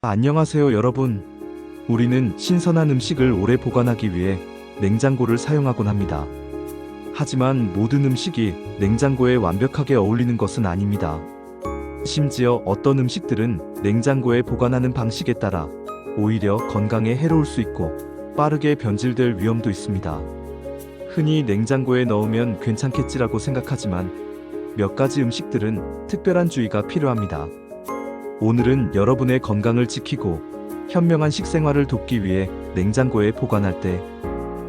안녕하세요 여러분. 우리는 신선한 음식을 오래 보관하기 위해 냉장고를 사용하곤 합니다. 하지만 모든 음식이 냉장고에 완벽하게 어울리는 것은 아닙니다. 심지어 어떤 음식들은 냉장고에 보관하는 방식에 따라 오히려 건강에 해로울 수 있고 빠르게 변질될 위험도 있습니다. 흔히 냉장고에 넣으면 괜찮겠지라고 생각하지만 몇 가지 음식들은 특별한 주의가 필요합니다. 오늘은 여러분의 건강을 지키고 현명한 식생활을 돕기 위해 냉장고에 보관할 때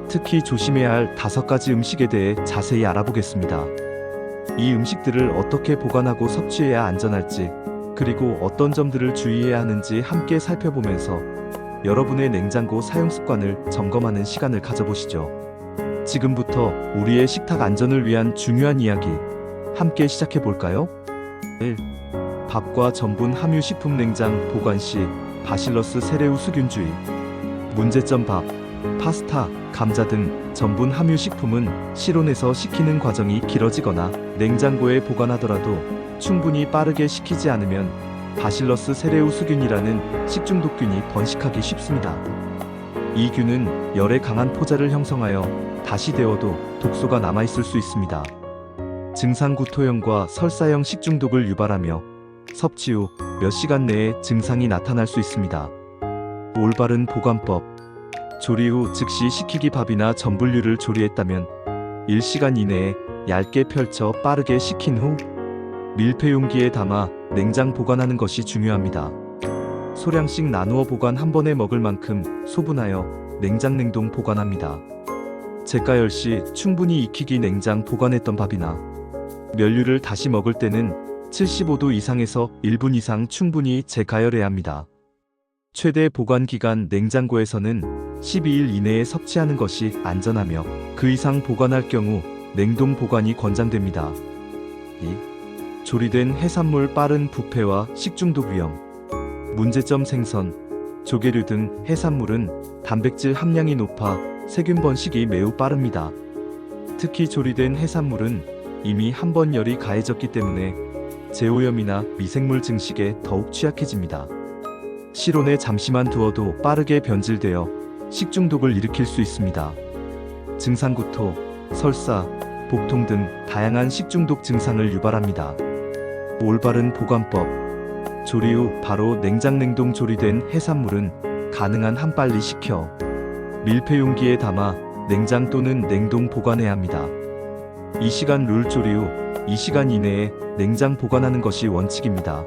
특히 조심해야 할 5가지 음식에 대해 자세히 알아보겠습니다. 이 음식들을 어떻게 보관하고 섭취해야 안전할지, 그리고 어떤 점들을 주의해야 하는지 함께 살펴보면서 여러분의 냉장고 사용 습관을 점검하는 시간을 가져보시죠. 지금부터 우리의 식탁 안전을 위한 중요한 이야기 함께 시작해 볼까요? 1. 밥과 전분 함유 식품 냉장 보관 시 바실러스 세레우스 균주의. 문제점: 밥, 파스타, 감자 등 전분 함유 식품은 실온에서 식히는 과정이 길어지거나 냉장고에 보관하더라도 충분히 빠르게 식히지 않으면 바실러스 세레우스균이라는 식중독균이 번식하기 쉽습니다. 이 균은 열에 강한 포자를 형성하여 다시 데워도 독소가 남아있을 수 있습니다. 증상: 구토형과 설사형 식중독을 유발하며 섭취 후 몇 시간 내에 증상이 나타날 수 있습니다. 올바른 보관법: 조리 후 즉시 식히기. 밥이나 전분류를 조리했다면 1시간 이내에 얇게 펼쳐 빠르게 식힌 후 밀폐 용기에 담아 냉장 보관하는 것이 중요합니다. 소량씩 나누어 보관. 한 번에 먹을 만큼 소분하여 냉장 냉동 보관합니다. 재가열 시 충분히 익히기. 냉장 보관했던 밥이나 면류를 다시 먹을 때는 75도 이상에서 1분 이상 충분히 재가열해야 합니다. 최대 보관 기간: 냉장고에서는 12일 이내에 섭취하는 것이 안전하며 그 이상 보관할 경우 냉동 보관이 권장됩니다. 2. 조리된 해산물 빠른 부패와 식중독 위험. 문제점: 생선, 조개류 등 해산물은 단백질 함량이 높아 세균 번식이 매우 빠릅니다. 특히 조리된 해산물은 이미 한 번 열이 가해졌기 때문에 제오염이나 미생물 증식에 더욱 취약해집니다. 실온에 잠시만 두어도 빠르게 변질되어 식중독을 일으킬 수 있습니다. 증상: 구토, 설사, 복통 등 다양한 식중독 증상을 유발합니다. 올바른 보관법: 조리 후 바로 냉장 냉동. 조리된 해산물은 가능한 한 빨리 식혀 밀폐 용기에 담아 냉장 또는 냉동 보관해야 합니다. 2시간 룰: 조리 후 2시간 이내에 냉장 보관하는 것이 원칙입니다.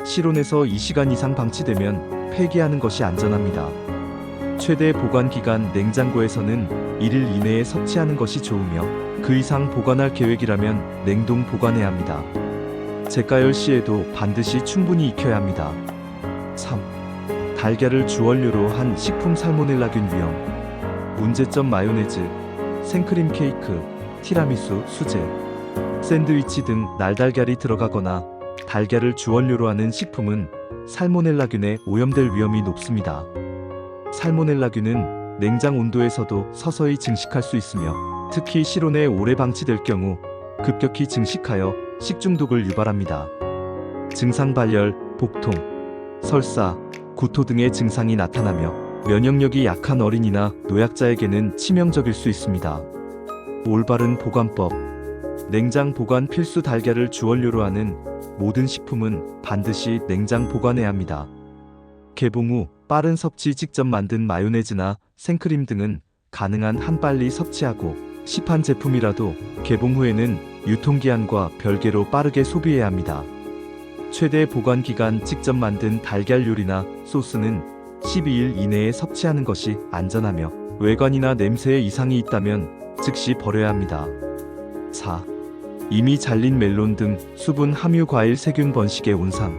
실온에서 2시간 이상 방치되면 폐기하는 것이 안전합니다. 최대 보관 기간: 냉장고에서는 1일 이내에 섭취하는 것이 좋으며 그 이상 보관할 계획이라면 냉동 보관해야 합니다. 재가열 시에도 반드시 충분히 익혀야 합니다. 3. 달걀을 주원료로 한 식품. 살모넬라균 위험. 문제점: 마요네즈, 생크림 케이크, 티라미수, 수제, 샌드위치 등 날달걀이 들어가거나 달걀을 주원료로 하는 식품은 살모넬라균에 오염될 위험이 높습니다. 살모넬라균은 냉장 온도에서도 서서히 증식할 수 있으며 특히 실온에 오래 방치될 경우 급격히 증식하여 식중독을 유발합니다. 증상: 발열, 복통, 설사, 구토 등의 증상이 나타나며 면역력이 약한 어린이나 노약자에게는 치명적일 수 있습니다. 올바른 보관법: 냉장 보관 필수. 달걀을 주원료로 하는 모든 식품은 반드시 냉장 보관해야 합니다. 개봉 후 빠른 섭취: 직접 만든 마요네즈나 생크림 등은 가능한 한 빨리 섭취하고 시판 제품이라도 개봉 후에는 유통기한과 별개로 빠르게 소비해야 합니다. 최대 보관 기간: 직접 만든 달걀 요리나 소스는 12일 이내에 섭취하는 것이 안전하며 외관이나 냄새에 이상이 있다면 즉시 버려야 합니다. 4. 이미 잘린 멜론 등 수분 함유 과일. 세균 번식의 온상.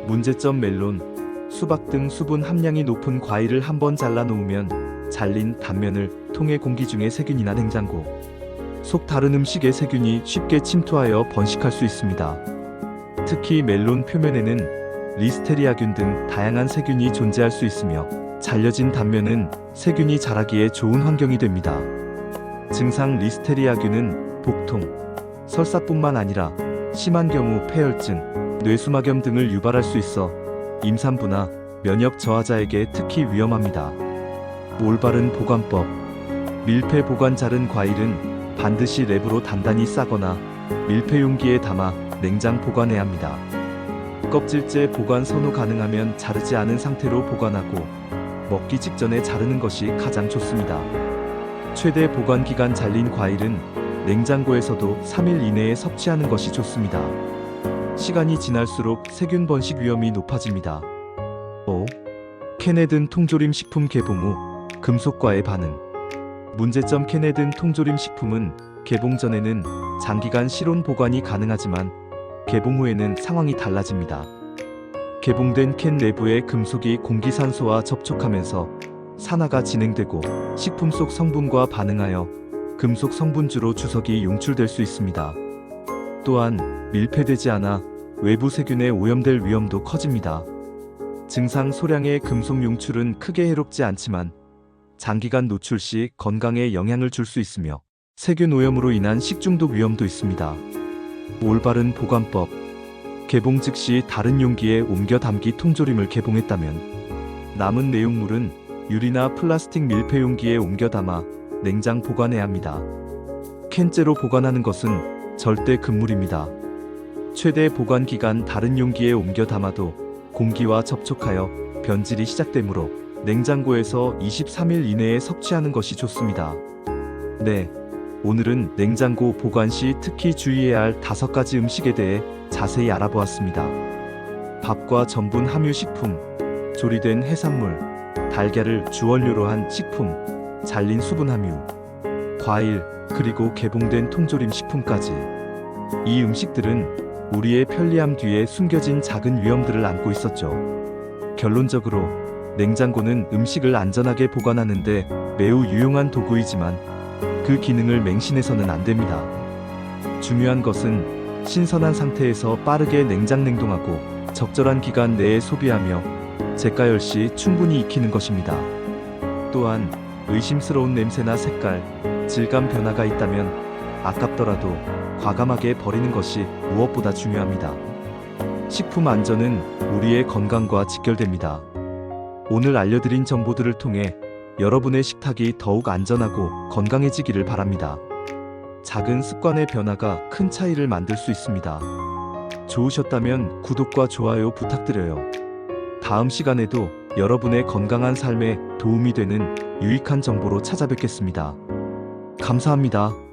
문제점: 멜론, 수박 등 수분 함량이 높은 과일을 한번 잘라 놓으면 잘린 단면을 통해 공기 중에 세균이나 냉장고 속 다른 음식에 세균이 쉽게 침투하여 번식할 수 있습니다. 특히 멜론 표면에는 리스테리아균 등 다양한 세균이 존재할 수 있으며 잘려진 단면은 세균이 자라기에 좋은 환경이 됩니다. 증상: 리스테리아균은 복통, 설사뿐만 아니라 심한 경우 폐혈증, 뇌수막염 등을 유발할 수 있어 임산부나 면역 저하자에게 특히 위험합니다. 올바른 보관법. 밀폐 보관 자른 과일은 반드시 랩으로 단단히 싸거나 밀폐 용기에 담아 냉장 보관해야 합니다. 껍질째 보관 선호 가능하면 자르지 않은 상태로 보관하고 먹기 직전에 자르는 것이 가장 좋습니다. 최대 보관 기간 잘린 과일은 냉장고에서도 3일 이내에 섭취하는 것이 좋습니다. 시간이 지날수록 세균 번식 위험이 높아집니다. 5. 캔에 든 통조림 식품 개봉 후 금속과의 반응. 문제점 캔에 든 통조림 식품은 개봉 전에는 장기간 실온 보관이 가능하지만 개봉 후에는 상황이 달라집니다. 개봉된 캔 내부의 금속이 공기산소와 접촉하면서 산화가 진행되고 식품 속 성분과 반응하여 금속 성분주로 주석이 용출될 수 있습니다. 또한 밀폐되지 않아 외부 세균에 오염될 위험도 커집니다. 증상 소량의 금속 용출은 크게 해롭지 않지만 장기간 노출 시 건강에 영향을 줄 수 있으며 세균 오염으로 인한 식중독 위험도 있습니다. 올바른 보관법. 개봉 즉시 다른 용기에 옮겨 담기 통조림을 개봉했다면 남은 내용물은 유리나 플라스틱 밀폐 용기에 옮겨 담아 냉장 보관해야 합니다. 캔째로 보관하는 것은 절대 금물입니다. 최대 보관 기간 다른 용기에 옮겨 담아도 공기와 접촉하여 변질이 시작되므로 냉장고에서 23일 이내에 섭취하는 것이 좋습니다. 네, 오늘은 냉장고 보관 시 특히 주의해야 할 5가지 음식에 대해 자세히 알아보았습니다. 밥과 전분 함유 식품, 조리된 해산물, 달걀을 주원료로 한 식품, 잘린 수분 함유, 과일, 그리고 개봉된 통조림 식품까지. 이 음식들은 우리의 편리함 뒤에 숨겨진 작은 위험들을 안고 있었죠. 결론적으로 냉장고는 음식을 안전하게 보관하는데 매우 유용한 도구이지만 그 기능을 맹신해서는 안 됩니다. 중요한 것은 신선한 상태에서 빠르게 냉장 냉동하고 적절한 기간 내에 소비하며 제가열 시 충분히 익히는 것입니다. 또한 의심스러운 냄새나 색깔, 질감 변화가 있다면 아깝더라도 과감하게 버리는 것이 무엇보다 중요합니다. 식품 안전은 우리의 건강과 직결됩니다. 오늘 알려드린 정보들을 통해 여러분의 식탁이 더욱 안전하고 건강해지기를 바랍니다. 작은 습관의 변화가 큰 차이를 만들 수 있습니다. 좋으셨다면 구독과 좋아요 부탁드려요. 다음 시간에도 여러분의 건강한 삶에 도움이 되는 유익한 정보로 찾아뵙겠습니다. 감사합니다.